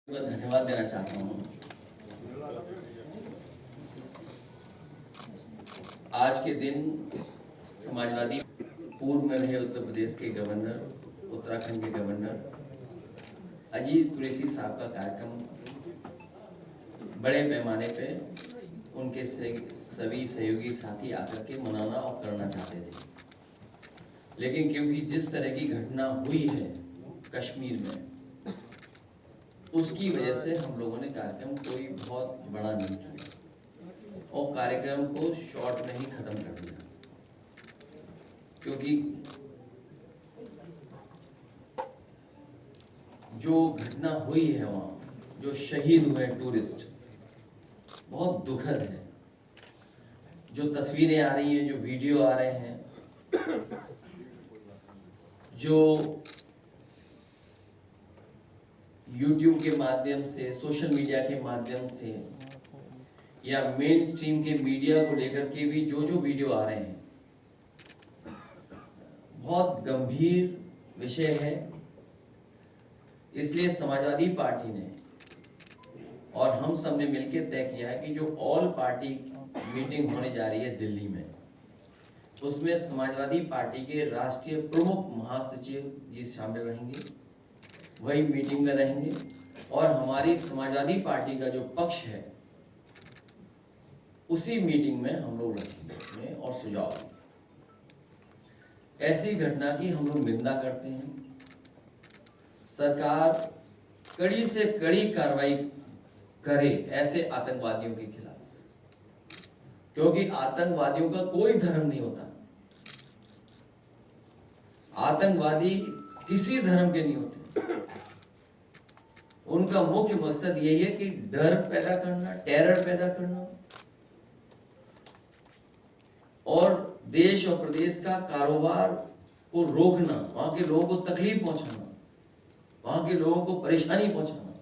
धन्यवाद देना चाहता हूँ। आज के दिन समाजवादी पूर्व में रहे उत्तर प्रदेश के गवर्नर, उत्तराखंड के गवर्नर अजीत कुरैशी साहब का कार्यक्रम बड़े पैमाने पे उनके सभी सहयोगी साथी आकर के मनाना और करना चाहते थे, लेकिन क्योंकि जिस तरह की घटना हुई है कश्मीर में, उसकी वजह से हम लोगों ने कार्यक्रम कोई बहुत बड़ा नहीं किया और कार्यक्रम को शॉर्ट में ही खत्म कर दिया। क्योंकि जो घटना हुई है वहाँ, जो शहीद हुए टूरिस्ट, बहुत दुखद है। जो तस्वीरें आ रही हैं, जो वीडियो आ रहे हैं, जो YouTube के माध्यम से, सोशल मीडिया के माध्यम से या मेन स्ट्रीम के मीडिया को लेकर के भी जो वीडियो आ रहे हैं, बहुत गंभीर विषय है। इसलिए समाजवादी पार्टी ने और हम सब ने मिलकर तय किया है कि जो ऑल पार्टी मीटिंग होने जा रही है दिल्ली में, उसमें समाजवादी पार्टी के राष्ट्रीय प्रमुख महासचिव जी शामिल रहेंगे, वही मीटिंग में रहेंगे और हमारी समाजवादी पार्टी का जो पक्ष है उसी मीटिंग में हम लोग रखेंगे और सुझाव। ऐसी घटना की हम लोग निंदा करते हैं। सरकार कड़ी से कड़ी कार्रवाई करे ऐसे आतंकवादियों के खिलाफ, क्योंकि आतंकवादियों का कोई धर्म नहीं होता। आतंकवादी किसी धर्म के नहीं होते। उनका मुख्य मकसद यही है कि डर पैदा करना, टेरर पैदा करना और देश और प्रदेश का कारोबार को रोकना, वहां के लोगों को तकलीफ पहुंचाना, वहां के लोगों को परेशानी पहुंचाना।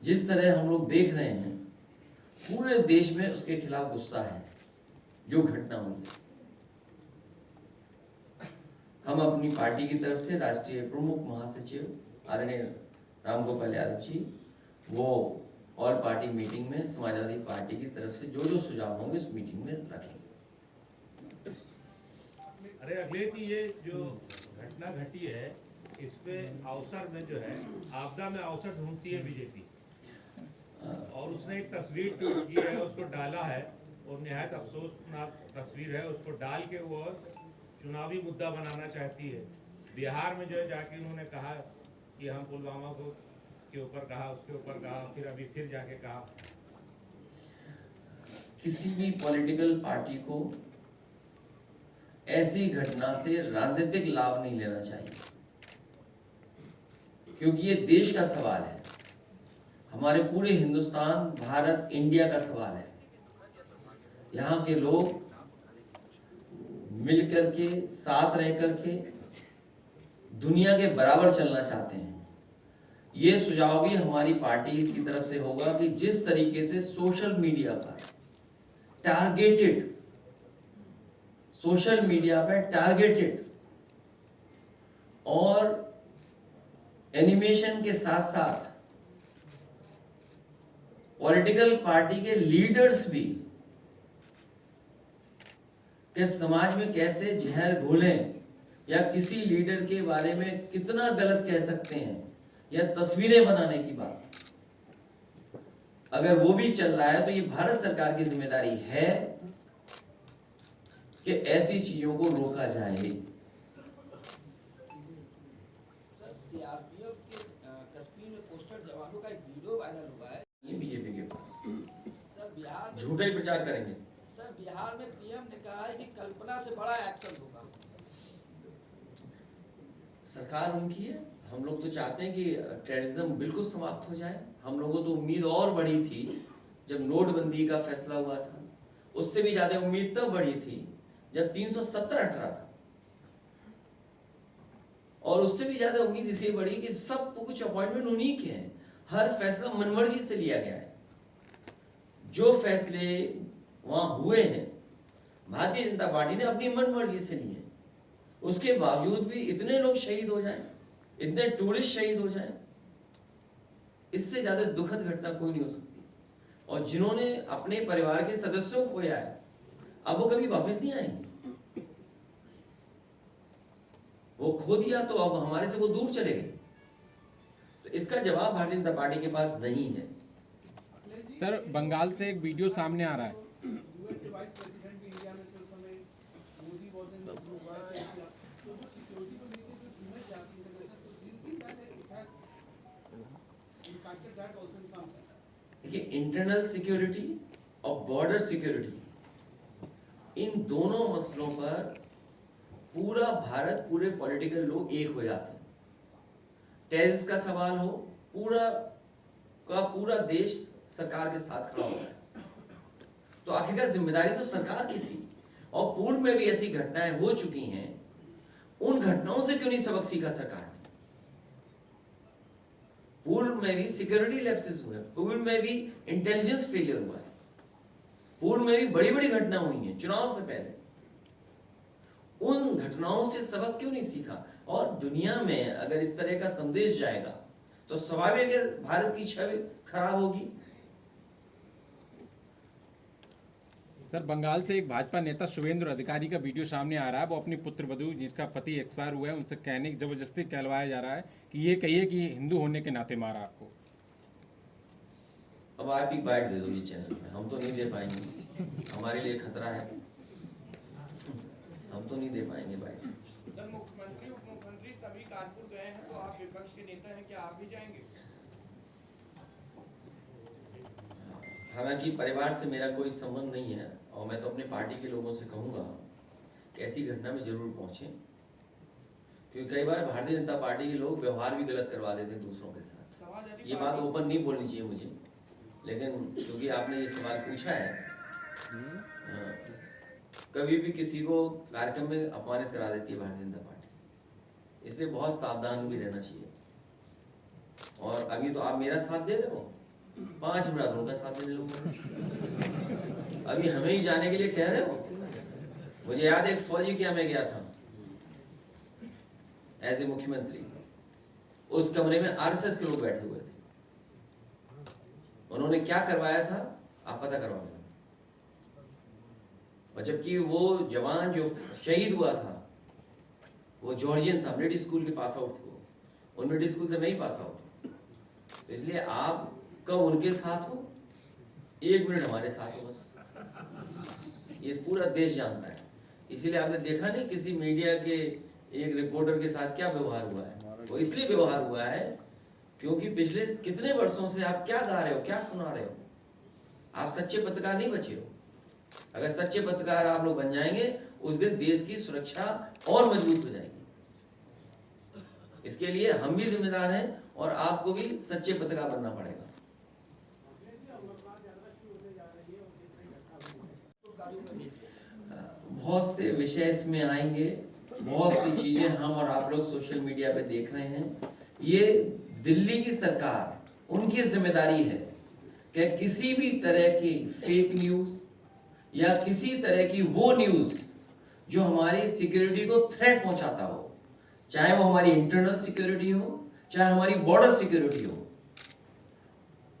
जिस तरह हम लोग देख रहे हैं, पूरे देश में उसके खिलाफ गुस्सा है जो घटना हुई है। हम अपनी पार्टी की तरफ से राष्ट्रीय प्रमुख महासचिव आदरणीय रामगोपाल यादव जी, वो ऑल पार्टी मीटिंग में समाजवादी पार्टी की तरफ से जो सुझाव होंगे उस मीटिंग में रखेंगे। अरे अखिलेश जी, ये जो घटना घटी है, इस पे अवसर में जो है, आपदा में अवसर ढूंढती है बीजेपी, और उसने एक तस्वीर ट्वीट की है, उसको डाला है और निहायत अफसोसनाक तस्वीर है। उसको डाल के वो चुनावी मुद्दा बनाना चाहती है। बिहार में जो है जाके उन्होंने कहा कि हम पुलवामा को के ऊपर कहा, उसके ऊपर कहा, फिर अभी फिर जाके कहा। किसी भी पॉलिटिकल पार्टी को ऐसी घटना से राजनीतिक लाभ नहीं लेना चाहिए, क्योंकि ये देश का सवाल है, हमारे पूरे हिंदुस्तान, भारत, इंडिया का सवाल है। यहाँ के लोग मिलकर के, साथ रह करके दुनिया के बराबर चलना चाहते हैं। ये सुझाव भी हमारी पार्टी की तरफ से होगा कि जिस तरीके से सोशल मीडिया पर टारगेटेड और एनिमेशन के साथ साथ पॉलिटिकल पार्टी के लीडर्स भी कि समाज में कैसे जहर घोलें या किसी लीडर के बारे में कितना गलत कह सकते हैं या तस्वीरें बनाने की बात, अगर वो भी चल रहा है तो ये भारत सरकार की जिम्मेदारी है कि ऐसी चीजों को रोका जाए। सर, सीआरपीएफ के कश्मीर में पोस्टर जवानों का एक वीडियो वायरल हुआ है। ये बीजेपी के पास सर, बिहार में झूठा ही प्रचार करेंगे। सर, बिहार में पीएम ने कहा है कि कल्पना से बड़ा एक्शन होगा। सरकार उनकी है, हम लोग तो चाहते हैं कि टेररिज्म बिल्कुल समाप्त हो जाए। हम लोगों तो उम्मीद और बढ़ी थी जब नोटबंदी का फैसला हुआ था, उससे भी ज्यादा उम्मीद तब बढ़ी थी जब 370 हटा था, और उससे भी ज्यादा उम्मीद इसलिए बढ़ी कि सब कुछ अपॉइंटमेंट उन्हीं के हैं, हर फैसला मनमर्जी से लिया गया है। जो फैसले वहां हुए हैं भारतीय जनता पार्टी ने अपनी मनमर्जी से लिए, उसके बावजूद भी इतने लोग शहीद हो जाएं, इतने टूरिस्ट शहीद हो जाएं, इससे ज्यादा दुखद घटना कोई नहीं हो सकती। और जिन्होंने अपने परिवार के सदस्यों को खोया है, अब वो कभी वापस नहीं आएंगे। वो खो दिया तो अब हमारे से वो दूर चले गए। तो इसका जवाब भारतीय जनता पार्टी के पास नहीं है। सर, बंगाल से एक वीडियो सामने आ रहा है। देखिए, इंटरनल सिक्योरिटी और बॉर्डर सिक्योरिटी, इन दोनों मसलों पर पूरा भारत, पूरे पॉलिटिकल लोग एक हो जाते हैं। टेररिस्ट का सवाल हो, पूरा देश सरकार के साथ खड़ा हो है। तो आखिरकार जिम्मेदारी तो सरकार की थी। और पूर्व में भी ऐसी घटनाएं हो चुकी हैं, उन घटनाओं से क्यों नहीं सबक सीखा सरकार ने? पूर्व में भी सिक्योरिटी लैप्सेस हुए, पूर्व में भी इंटेलिजेंस फेलियर हुआ है, पूर्व में भी बड़ी बड़ी घटना हुई हैं चुनाव से पहले। उन घटनाओं से सबक क्यों नहीं सीखा? और दुनिया में अगर इस तरह का संदेश जाएगा तो स्वाभाविक है भारत की छवि खराब होगी। सर, बंगाल से एक भाजपा नेता शुभेंदु अधिकारी का वीडियो सामने आ रहा है। वो अपनी पुत्रवधू, जिसका पति एक्सपायर हुआ है, उनसे कहने की जबरदस्ती कहलवाया जा रहा है कि ये कहिए कि हिंदू होने के नाते मारा आपको। अब आप ही बाइट दे दो ये चैनल में, हम तो नहीं दे पाएंगे, हमारे लिए खतरा है, हम तो नहीं दे पाएंगे बाइट। सर, मुख्यमंत्री उप मुख्यमंत्री सभी कानपुर गए हैं, तो आप विपक्ष के नेता हैं, क्या आप भी जाएंगे? हालांकि परिवार से मेरा कोई संबंध नहीं है, और मैं तो अपने पार्टी के लोगों से कहूंगा कि ऐसी घटना में जरूर पहुंचे, क्योंकि कई बार भारतीय जनता पार्टी के लोग व्यवहार भी गलत करवा देते हैं दूसरों के साथ। ये बात ओपन नहीं बोलनी चाहिए मुझे, लेकिन क्योंकि आपने ये सवाल पूछा है, कभी भी किसी को कार्यक्रम में अपमानित करा देती है भारतीय जनता पार्टी, इसलिए बहुत सावधान भी रहना चाहिए। और अभी तो आप मेरा साथ दे रहे हो, 5 मिनट उनका साथ देने लोग, अभी हमें ही जाने के लिए कह रहे हो। मुझे याद है एक फौजी के यहाँ मैं गया था एज ए मुख्यमंत्री, उस कमरे में आरएसएस के लोग बैठे हुए थे। उन्होंने क्या करवाया था आप पता करवा लेना। जबकि वो जवान जो शहीद हुआ था वो जॉर्जियन था, मिलिट्री स्कूल के पास आउट थे, वो उन मिलिट्री स्कूल से नहीं पास आउट। तो इसलिए आप कब उनके साथ हो, 1 मिनट हमारे साथ हो बस, ये पूरा देश जानता है। इसीलिए आपने देखा नहीं किसी मीडिया के एक रिपोर्टर के साथ क्या व्यवहार हुआ है। वो इसलिए व्यवहार हुआ है क्योंकि पिछले कितने वर्षों से आप क्या गा रहे हो, क्या सुना रहे हो, आप सच्चे पत्रकार नहीं बचे हो। अगर सच्चे पत्रकार आप लोग बन जाएंगे, उस दिन देश की सुरक्षा और मजबूत हो जाएगी। इसके लिए हम भी जिम्मेदार हैं और आपको भी सच्चे पत्रकार बनना पड़ेगा। बहुत से विषय इसमें आएंगे, बहुत सी चीजें हम और आप लोग सोशल मीडिया पे देख रहे हैं। ये दिल्ली की सरकार, उनकी जिम्मेदारी है कि किसी भी तरह की फेक न्यूज या किसी तरह की वो न्यूज जो हमारी सिक्योरिटी को थ्रेट पहुंचाता हो, चाहे वो हमारी इंटरनल सिक्योरिटी हो, चाहे हमारी बॉर्डर सिक्योरिटी हो,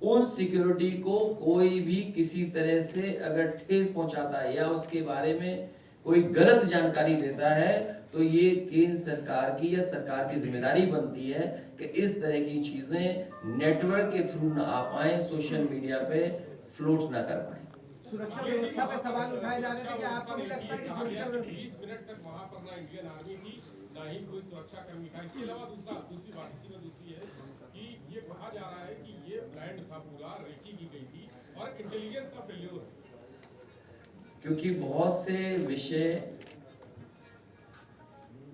उन सिक्योरिटी को कोई भी किसी तरह से अगर ठेस पहुंचाता है या उसके बारे में कोई गलत जानकारी देता है, तो ये केंद्र सरकार की या सरकार की जिम्मेदारी बनती है कि इस तरह की चीजें नेटवर्क के थ्रू ना आ पाए, सोशल मीडिया पे फ्लोट ना कर पाए। सुरक्षा व्यवस्था पे सवाल उठाए जा रहे थे कि आपको नहीं लगता है कि सुरक्षा 20 मिनट तक वहां पर ना इंडियन आर्मी की ना ही कोई सुरक्षा कर्मी था। इसके अलावा दूसरी बात दूसरी है कि ये कहा जा रहा है कि ये प्लान था, पूरा रेकी की गई थी और इंटेलिजेंस का फेल्योर है, क्योंकि बहुत से विषय,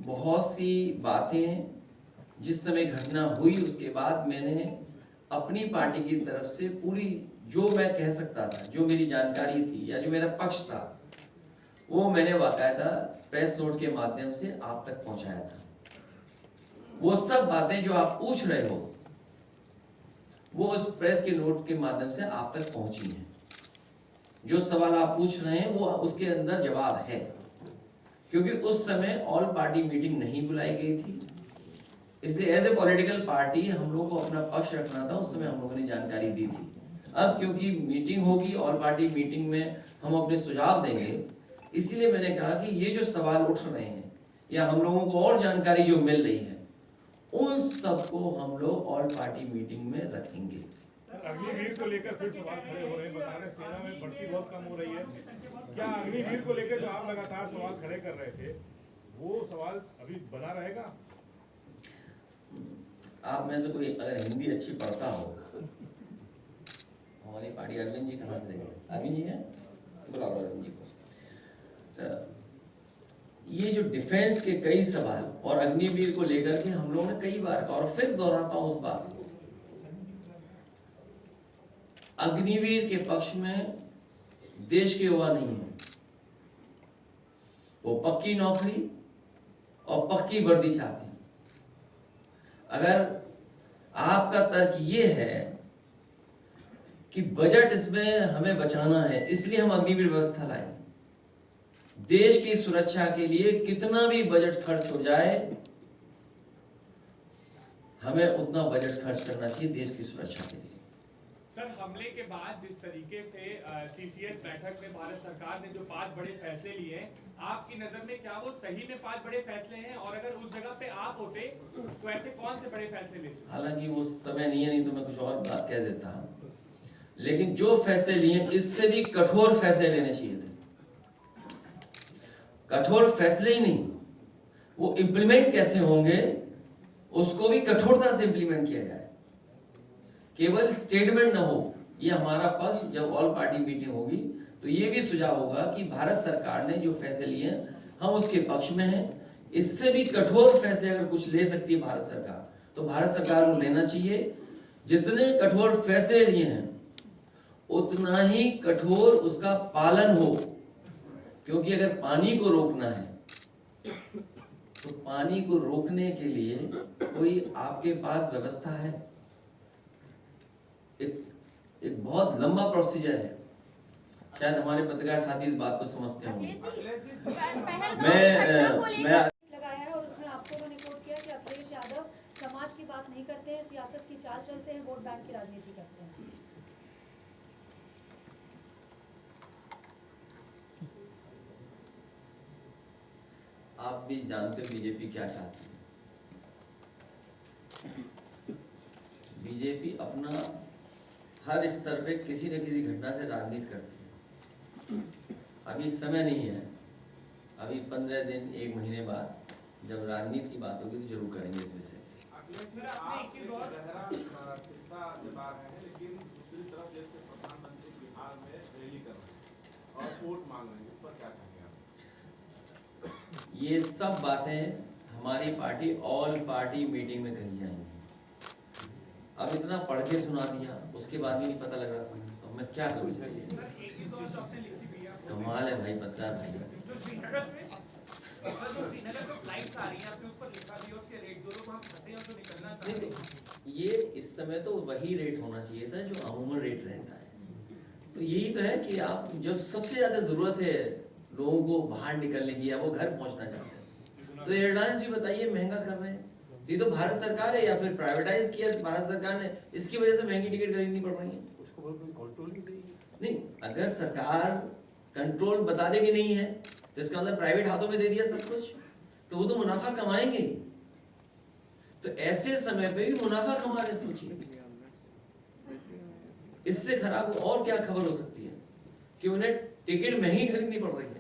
बहुत सी बातें जिस समय घटना हुई उसके बाद मैंने अपनी पार्टी की तरफ से पूरी जो मैं कह सकता था, जो मेरी जानकारी थी या जो मेरा पक्ष था, वो मैंने बाकायदा प्रेस नोट के माध्यम से आप तक पहुंचाया था। वो सब बातें जो आप पूछ रहे हो वो उस प्रेस के नोट के माध्यम से आप तक पहुंची हैं। जो सवाल आप पूछ रहे हैं वो उसके अंदर जवाब है, क्योंकि उस समय ऑल पार्टी मीटिंग नहीं बुलाई गई थी। इसलिए एज ए पॉलिटिकल पार्टी हम लोगों को अपना पक्ष रखना था, उस समय हम लोगों ने जानकारी दी थी। अब क्योंकि मीटिंग होगी, ऑल पार्टी मीटिंग में हम अपने सुझाव देंगे, इसीलिए मैंने कहा कि ये जो सवाल उठ रहे हैं या हम लोगों को और जानकारी जो मिल रही है, उन सबको हम लोग ऑल पार्टी मीटिंग में रखेंगे। अग्निवीर को लेकर फिर सवाल खड़े हो रहे हैं, बता रहे सेना में भर्ती बहुत कम हो रही है। क्या अग्निवीर को लेकर जो आप लगातार सवाल खड़े कर रहे थे, वो सवाल अभी बना रहेगा? आप में से कोई अगर हिंदी अच्छी पढ़ता हो, हमारी पार्टी अरविंद जी कहाँ से देंगे? अरविंद जी हैं, बुला लो अरविंद जी को। ये जो डिफेंस के कई सवाल और अग्निवीर को लेकर के हम लोगों ने कई बार कहा, और फिर दोहराता हूं उस बात को, अग्निवीर के पक्ष में देश के युवा नहीं है। वो पक्की नौकरी और पक्की वर्दी चाहते हैं। अगर आपका तर्क ये है कि बजट इसमें हमें बचाना है, इसलिए हम अग्निवीर व्यवस्था लाए, देश की सुरक्षा के लिए कितना भी बजट खर्च हो जाए, हमें उतना बजट खर्च करना चाहिए देश की सुरक्षा के लिए। सर, हमले के बाद जिस तरीके से सीसीएस बैठक में भारत सरकार ने जो 5 बड़े फैसले लिए हैं, आपकी नजर में क्या वो सही में 5 बड़े फैसले हैं? और अगर उस जगह पे आप होते तो ऐसे कौन से बड़े फैसले लेते? हालांकि वो समय नहीं है, नहीं तो मैं कुछ और बात कह देता, लेकिन जो फैसले लिए इससे भी कठोर फैसले लेने चाहिए थे। कठोर फैसले ही नहीं, वो इंप्लीमेंट कैसे होंगे उसको भी कठोरता से इंप्लीमेंट किया जाए, केवल स्टेटमेंट ना हो। ये हमारा पक्ष जब ऑल पार्टी मीटिंग होगी तो ये भी सुझाव होगा कि भारत सरकार ने जो फैसले लिए हम उसके पक्ष में हैं। इससे भी कठोर फैसले अगर कुछ ले सकती है भारत सरकार, तो भारत सरकार को लेना चाहिए। जितने कठोर फैसले लिए हैं उतना ही कठोर उसका पालन हो, क्योंकि अगर पानी को रोकना है तो पानी को रोकने के लिए कोई आपके पास व्यवस्था है? एक बहुत लंबा प्रोसीजर है। शायद हमारे पत्रकार साथी इस बात को समझते होंगे। मैं लगाया है और उसमें आपको उन्होंने कोट किया कि अखिलेश यादव समाज की बात नहीं करते हैं, सियासत की चाल चलते हैं, वोट बैंक की राजनीति करते हैं। आप भी जानते हो बीजेपी क्या चाहती है। बीजेपी अपना हर स्तर पे किसी न किसी घटना से राजनीति करती है। अभी समय नहीं है, अभी 15 दिन 1 महीने बाद जब राजनीति की बात होगी तो जरूर करेंगे इस विषय। लेकिन दूसरी तरफ जैसे प्रधानमंत्री बिहार में रैली कर रहे हैं और वोट मांग रहे हैं, इस पर क्या कहेंगे आप? ये सब बातें हमारी पार्टी ऑल पार्टी मीटिंग में कही जाएंगी। अब इतना पढ़ के सुना दिया, उसके बाद भी नहीं पता लग रहा था, तो मैं क्या करूँ इसके लिए? कमाल है भाई, पत्रकार भाई। ये इस समय तो वही रेट होना चाहिए था जो अमूमन रेट रहता है। तो यही तो है कि आप जब सबसे ज्यादा जरूरत है लोगों को बाहर निकलने की या वो घर पहुंचना चाहते हैं, तो एयरलाइंस भी बताइए महंगा कर रहे हैं। ये तो भारत सरकार है या फिर प्राइवेटाइज किया भारत सरकार ने, इसकी वजह से महंगी टिकट खरीदनी पड़ रही है। उसको कंट्रोल नहीं, अगर सरकार कंट्रोल बता देगी नहीं है तो इसका मतलब प्राइवेट हाथों में दे दिया सब कुछ, तो वो तो मुनाफा कमाएंगे। तो ऐसे समय पे भी मुनाफा कमा रहे, सोचिए इससे खराब और क्या खबर हो सकती है कि उन्हें टिकट महंगी खरीदनी पड़ रही है।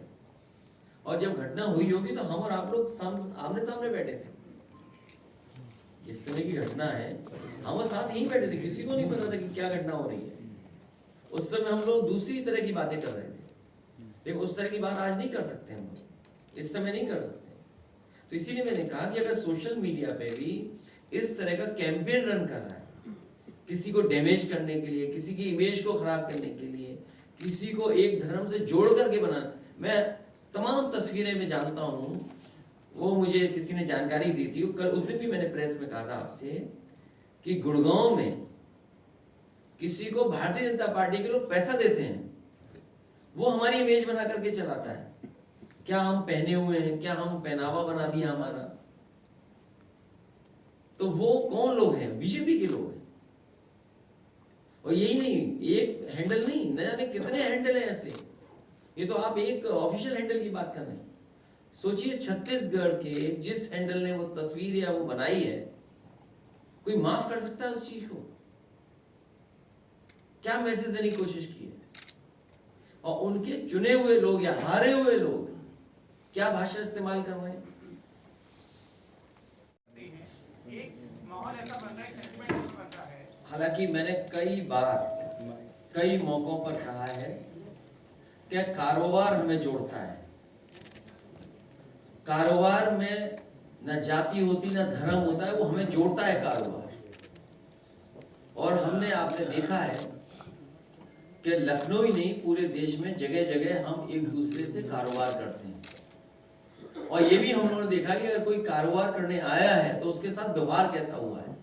और जब घटना हुई होगी तो हम और आप लोग आमने सामने बैठे थे। इस समय की घटना है, हम वो साथ यहीं बैठे थे, किसी को नहीं पता था कि क्या घटना हो रही है। उस समय हम लोग दूसरी तरह की बातें कर रहे थे, लेकिन उस तरह की बात आज नहीं कर सकते हम लोग, इस समय नहीं कर सकते। तो इसीलिए मैंने कहा कि अगर सोशल मीडिया पे भी इस तरह का कैंपेन रन कर रहा है, किसी को डैमेज करने के लिए, किसी की इमेज को खराब करने के लिए, किसी को एक धर्म से जोड़ करके बनाना, मैं तमाम तस्वीरें में जानता हूँ, वो मुझे किसी ने जानकारी दी थी। कल उस दिन भी मैंने प्रेस में कहा था आपसे कि गुड़गांव में किसी को भारतीय जनता पार्टी के लोग पैसा देते हैं, वो हमारी इमेज बना करके चलाता है। क्या हम पहने हुए हैं, क्या हम पहनावा बना दिया हमारा। तो वो कौन लोग हैं? बीजेपी के लोग हैं। और यही नहीं, एक हैंडल नहीं, न जाने कितने हैंडल हैं ऐसे। ये तो आप एक ऑफिशियल हैंडल की बात कर रहे हैं। सोचिए छत्तीसगढ़ के जिस हैंडल ने वो तस्वीर या वो बनाई है, कोई माफ कर सकता है उस चीज को? क्या मैसेज देने की कोशिश की है? और उनके चुने हुए लोग या हारे हुए लोग क्या भाषा इस्तेमाल कर रहे हैं? एक माहौल ऐसा बन रहा है, सेंटिमेंट ऐसा बन रहा है। हालांकि मैंने कई बार कई मौकों पर कहा है कि कारोबार हमें जोड़ता है। कारोबार में न जाति होती न धर्म होता है, वो हमें जोड़ता है कारोबार। और हमने आपने देखा है कि लखनऊ ही नहीं, पूरे देश में जगह जगह हम एक दूसरे से कारोबार करते हैं। और ये भी हम लोगों ने देखा कि अगर कोई कारोबार करने आया है तो उसके साथ व्यवहार कैसा हुआ है।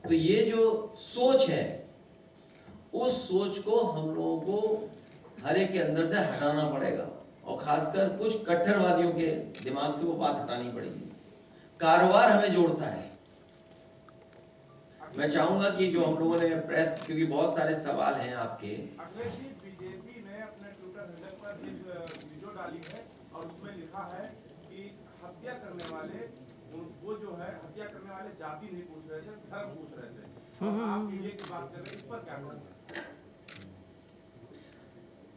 तो ये जो सोच है, उस सोच को हम लोगों को हर एक के अंदर से हटाना पड़ेगा, और खासकर कुछ कट्टरवादियों के दिमाग से वो बात हटानी पड़ेगी। कारोबार हमें जोड़ता है। मैं चाहूंगा कि जो हम लोगों ने प्रेस, क्योंकि बहुत सारे सवाल हैं आपके। अखिलेश जी, बीजेपी ने अपने ट्विटर हैंडल पर एक वीडियो डाली है और उसमें लिखा है कि हत्या करने वाले वो जो है, हत्या करने वाले जाति नहीं पूछ रहे थे, धर्म पूछ रहे थे। और आप मीडिया की बात कर रहे हैं, इस पर क्या कहना?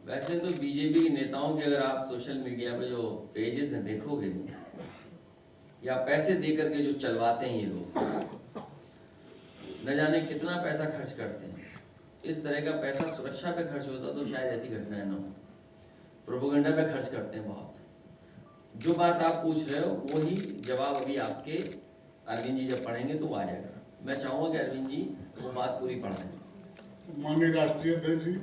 वैसे तो बीजेपी के नेताओं के अगर आप सोशल मीडिया पे जो पेजेस हैं देखोगे, या पैसे देकर के जो चलवाते हैं ये लोग, न जाने कितना पैसा खर्च करते हैं। इस तरह का पैसा सुरक्षा पे खर्च होता तो शायद ऐसी घटनाएं न हो। प्रोपेगेंडा पे खर्च करते हैं बहुत। जो बात आप पूछ रहे हो वही जवाब अभी आपके अरविंद जी जब पढ़ेंगे तो आ जाएगा। मैं चाहूंगा कि अरविंद जी वो बात पूरी पढ़ लें। माननीय राष्ट्रीय अध्यक्ष जी,